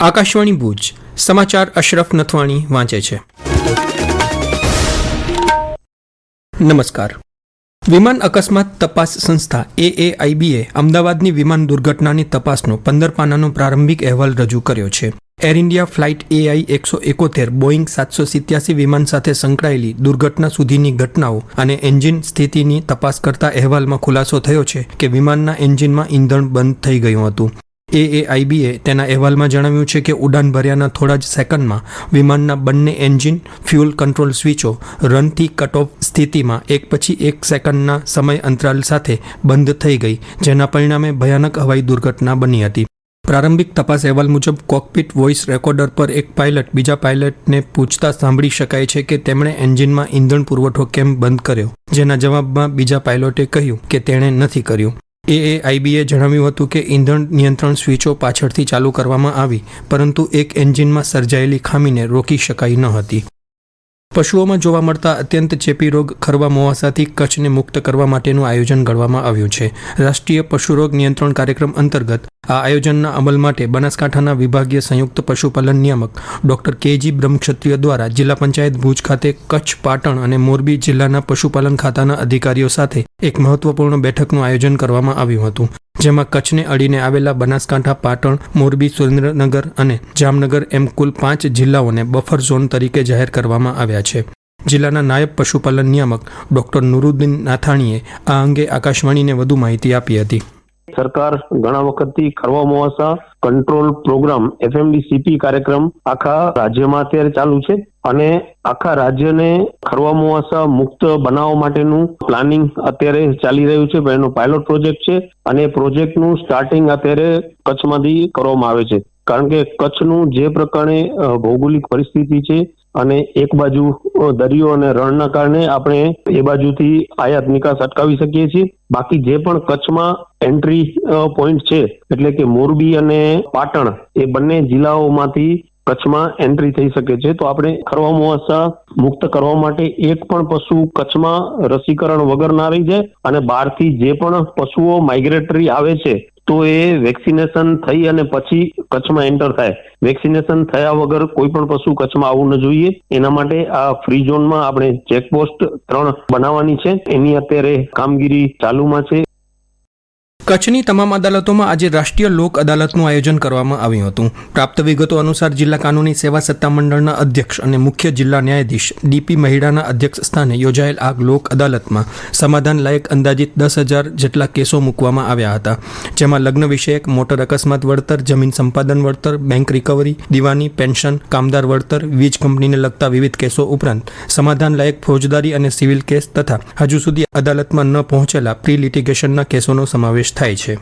આકાશવાણી ભુજ સમાચાર અશરફ નથવાણી વાંચે છે. નમસ્કાર. વિમાન અકસ્માત તપાસ સંસ્થા AAIBએ અમદાવાદની વિમાન દુર્ઘટનાની તપાસનો 15 પાનાનો પ્રારંભિક અહેવાલ રજૂ કર્યો છે. Air India flight AI 171 Boeing 787 વિમાન સાથે સંકળાયેલી દુર્ઘટના સુધીની ઘટનાઓ અને એન્જિન સ્થિતિની તપાસ કરતા અહેવાલમાં ખુલાસો થયો છે કે વિમાનના એન્જિનમાં ઈંધણ બંધ થઈ ગયું હતું. AAIBએ તેના અહેવાલમાં જણાવ્યું છે કે ઉડાન ભર્યાના થોડા જ સેકન્ડમાં વિમાનના બંને એન્જિન ફ્યુઅલ કંટ્રોલ સ્વિચો રનથી કટ ઓફ સ્થિતિમાં એક પછી એક સેકન્ડના સમય અંતરાલ સાથે બંધ થઈ ગઈ, જેના પરિણામે ભયાનક હવાઈ દુર્ઘટના બની હતી. પ્રારંભિક તપાસ અહેવાલ મુજબ કોકપિટ વોઇસ રેકોર્ડર પર એક પાયલટ બીજા પાયલટને પૂછતા સાંભળી શકાય છે કે તેમણે એન્જિનમાં ઈંધણ પુરવઠો કેમ બંધ કર્યો, જેના જવાબમાં બીજા પાયલોટે કહ્યું કે તેણે નથી કર્યું. AAIBએ જણાવ્યું હતું કે ઈંધણ નિયંત્રણ સ્વિચો પાછળથી ચાલુ કરવામાં આવી, પરંતુ એક એન્જિનમાં સર્જાયેલી ખામીને રોકી શકાઈ ન હતી. પશુઓમાં જોવા મળતા અત્યંત ચેપી રોગ ખરવા મોવાસાથી કચ્છને મુક્ત કરવા માટેનું આયોજન ઘડવામાં આવ્યું છે. રાષ્ટ્રીય પશુરોગ નિયંત્રણ કાર્યક્રમ અંતર્ગત આ આયોજનના અમલ માટે બનાસકાંઠાના વિભાગીય સંયુક્ત પશુપાલન નિયામક ડોક્ટર KG બ્રહ્મક્ષત્રિય દ્વારા જિલ્લા પંચાયત ભુજ ખાતે કચ્છ, પાટણ અને મોરબી જિલ્લાના પશુપાલન ખાતાના અધિકારીઓ સાથે એક મહત્વપૂર્ણ બેઠકનું આયોજન કરવામાં આવ્યું હતું, જેમાં કચ્છને અડીને આવેલા બનાસકાંઠા, પાટણ, મોરબી, સુરેન્દ્રનગર અને જામનગર એમ કુલ 5 જિલ્લાઓને બફર ઝોન તરીકે જાહેર કરવામાં આવ્યા છે. જિલ્લાના નાયબ પશુપાલન નિયામક ડોક્ટર નુરુદ્દીન નાથાણીએ આ અંગે આકાશવાણીને વધુ માહિતી આપી હતી. સરકાર ઘણા વખતથી ખરવા મોવાસા કંટ્રોલ પ્રોગ્રામ FMDCP કાર્યક્રમ આખા રાજ્યમાં અત્યારે ચાલુ છે અને આખા રાજ્યને ખરવા મોવાસા મુક્ત બનાવવા માટેનું પ્લાનિંગ અત્યારે ચાલી રહ્યું છે. એનો પાયલોટ પ્રોજેક્ટ છે અને પ્રોજેક્ટનું સ્ટાર્ટિંગ અત્યારે કચ્છમાંથી કરવામાં આવે છે, કારણ કે કચ્છનું જે પ્રકારે ભૌગોલિક પરિસ્થિતિ છે અને એક બાજુ દરિયો અને રણના કારણે આપણે એ બાજુથી આયાત નિકાસ અટકાવી શકીએ છીએ. બાકી જે પણ કચ્છમાં એન્ટ્રી પોઈન્ટ છે, એટલે કે મોરબી અને પાટણ, એ બંને જિલ્લાઓમાંથી કચ્છમાં એન્ટ્રી થઈ શકે છે. તો આપણે ખરવા મોવાસા મુક્ત કરવા માટે એક પણ પશુ કચ્છમાં રસીકરણ વગર ના રહી જાય અને બહારથી જે પણ પશુઓ માઇગ્રેટરી આવે છે તો એ વેક્સિનેશન થઈ અને પછી કચ્છમાં એન્ટર થાય. વેક્સિનેશન થયા વગર કોઈ પણ પશુ કચ્છમાં આવવું ન જોઈએ. એના માટે આ ફ્રી ઝોનમાં આપણે ચેકપોસ્ટ 3 બનાવવાની છે. એની અત્યારે કામગીરી ચાલુમાં છે. કચ્છની તમામ અદાલતોમાં આજે રાષ્ટ્રીય લોક અદાલતનું આયોજન કરવામાં આવ્યું હતું. પ્રાપ્ત વિગતો અનુસાર જિલ્લા કાનૂની સેવા સત્તામંડળના અધ્યક્ષ અને મુખ્ય જિલ્લા ન્યાયાધીશ DP મહિડાના અધ્યક્ષ સ્થાને યોજાયેલ આ લોક અદાલતમાં સમાધાન લાયક અંદાજિત 10,000 જેટલા કેસો મૂકવામાં આવ્યા હતા, જેમાં લગ્ન વિષયક, મોટર અકસ્માત વળતર, જમીન સંપાદન વળતર, બેંક રિકવરી, દીવાની, પેન્શન, કામદાર વળતર, વીજ કંપનીને લગતા વિવિધ કેસો ઉપરાંત સમાધાન લાયક ફોજદારી અને સિવિલ કેસ તથા હજુ સુધી અદાલતમાં ન પહોંચેલા પ્રી લિટિગેશનના કેસોનો સમાવેશ થાય છે.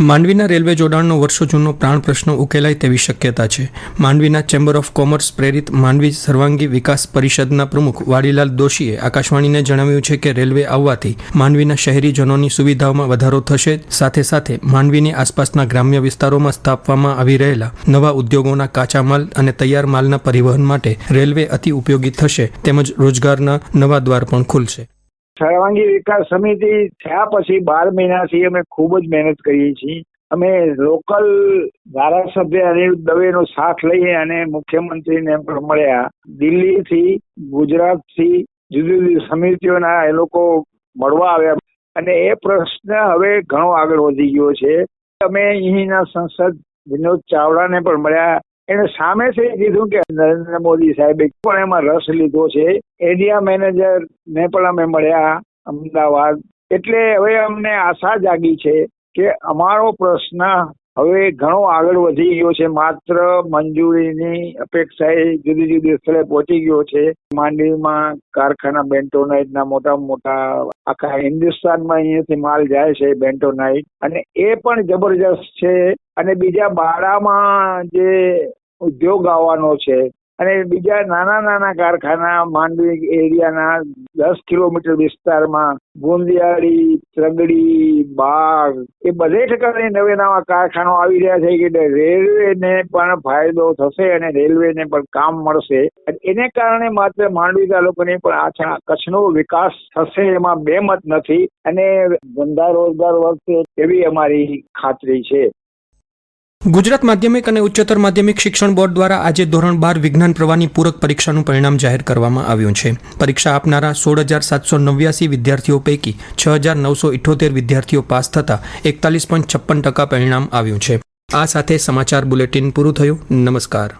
માંડવીના રેલવે જોડાણનો વર્ષો જૂનો પ્રાણ પ્રશ્ન ઉકેલાય તેવી શક્યતા છે. માંડવીના ચેમ્બર ઓફ કોમર્સ પ્રેરિત માંડવી સર્વાંગી વિકાસ પરિષદના પ્રમુખ વાડીલાલ દોશીએ આકાશવાણીને જણાવ્યું છે કે રેલવે આવવાથી માંડવીના શહેરીજનોની સુવિધાઓમાં વધારો થશે, સાથે સાથે માંડવીની આસપાસના ગ્રામ્ય વિસ્તારોમાં સ્થાપવામાં આવી રહેલા નવા ઉદ્યોગોના કાચા માલ અને તૈયાર માલના પરિવહન માટે રેલવે અતિ ઉપયોગી થશે, તેમજ રોજગારના નવા દ્વાર પણ ખુલશે. સર્વાંગી વિકાસ સમિતિ થયા પછી 12 મહિનાથી અમે ખૂબ જ મહેનત કરીએ છીએ. અમે લોકલ ધારાસભ્ય અનિરુદ્ધ દવેનો સાથ લઈએ અને મુખ્યમંત્રીને પણ મળ્યા. દિલ્હીથી, ગુજરાતથી જુદી જુદી સમિતિઓના એ લોકો મળવા આવ્યા અને એ પ્રશ્ન હવે ઘણો આગળ વધી ગયો છે. અમે અહીંના સંસદ વિનોદ ચાવડાને પણ મળ્યા. એને સામેથી કીધું કે નરેન્દ્ર મોદી સાહેબે પણ એમાં રસ લીધો છે. એરિયા મેનેજર ને પણ અમે મળ્યા અમદાવાદ. એટલે હવે અમને આશા જાગી છે કે અમારો પ્રશ્ન હવે ઘણો આગળ વધી ગયો છે. માત્ર મંજૂરીની અપેક્ષાએ જુદી જુદી સ્થળે પહોંચી ગયો છે. માંડવીમાં કારખાના બેન્ટોનાઇટના મોટા આખા હિન્દુસ્તાનમાં અહીંયાથી માલ જાય છે બેન્ટોનાઇટ, અને એ પણ જબરજસ્ત છે. અને બીજા બાળામાં જે ઉદ્યોગ આવવાનો છે અને બીજા નાના કારખાના માંડવી એરિયાના 10 કિલોમીટર વિસ્તારમાં ગુંદિયાળી, ત્રગડી, બાગ, એ બધે ઠેકાણે નવા કારખાના આવી રહ્યા છે કે રેલવેને પણ ફાયદો થશે અને રેલવેને પણ કામ મળશે. એને કારણે માત્ર માંડવી તાલુકાની પણ આખા કચ્છનો વિકાસ થશે એમાં બેમત નથી અને ધંધા રોજગાર વધશે એવી અમારી ખાતરી છે. ગુજરાત માધ્યમિક અને ઉચ્ચતર માધ્યમિક શિક્ષણ બોર્ડ દ્વારા આજે ધોરણ 12 વિજ્ઞાન પ્રવાહની પૂરક પરીક્ષાનું પરિણામ જાહેર કરવામાં આવ્યું છે. પરીક્ષા આપનારા 16,789 વિદ્યાર્થીઓ પૈકી 6,978 વિદ્યાર્થીઓ પાસ થતા 41.56% પરિણામ આવ્યું છે. આ સાથે સમાચાર બુલેટિન પૂરું થયું. નમસ્કાર.